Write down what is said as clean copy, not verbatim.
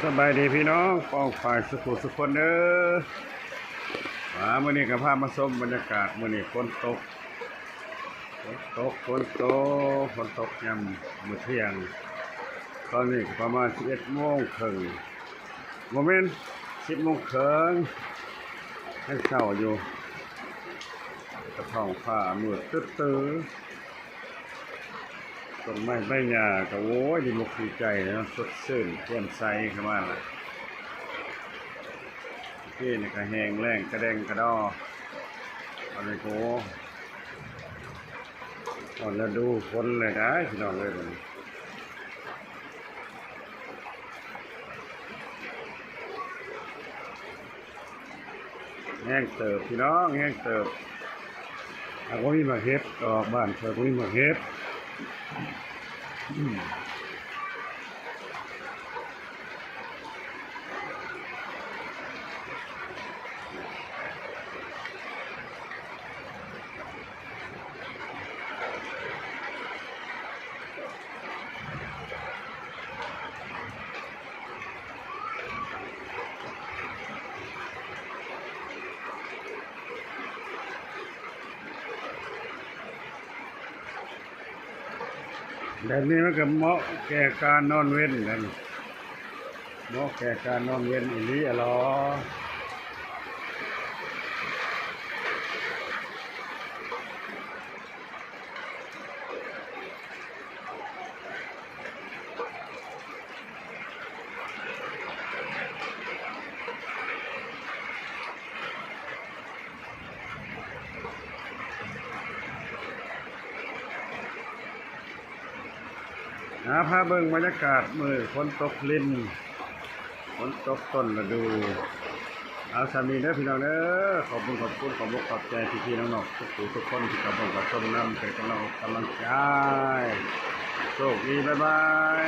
สบายดีพี่น้องป้องฝ่ายสุขุสุขคนเด้อมื้อนี้ก็พามาชมบรรยากาศมื้อนี้ฝนตกยามมื้อเที่ยงตอนนี้ก็ประมาณ11:30โมเมนต์10:30ให้เช้าอยู่กระท้องฟ้ามืดตื้อต้นไม้ใบหญ้าก็โอ้ยดีมุกดีใจเนาะสดชื่นแจ่มใสเข้ามาล่ะที่นี่ก็แห้งแล้งกระแดงกระดออะไรโกตอนฤดูฝนเลยนะพี่น้องเลยมันแห้งเติบพี่น้องแห้งเติบเอาก็มีมาเฮ็ดออกบ้านเธอก็มีมาเฮ็ดแบบนี้มันก็เหมาะแก่การนอนเว้นกันเหมาะแก่การนอนเว้นอีหลีอะหรอพาเบิ่งบรรยากาศมื้อฝนตกลิ้นฝนตกต้นฤดูเอาสามีเด้อพี่น้องเด้อขอบคุณขอบใจพี่ๆน้องๆทุกคนที่กำลังรับชมนำเป็นกำลังใจโชคดีบ๊ายบาย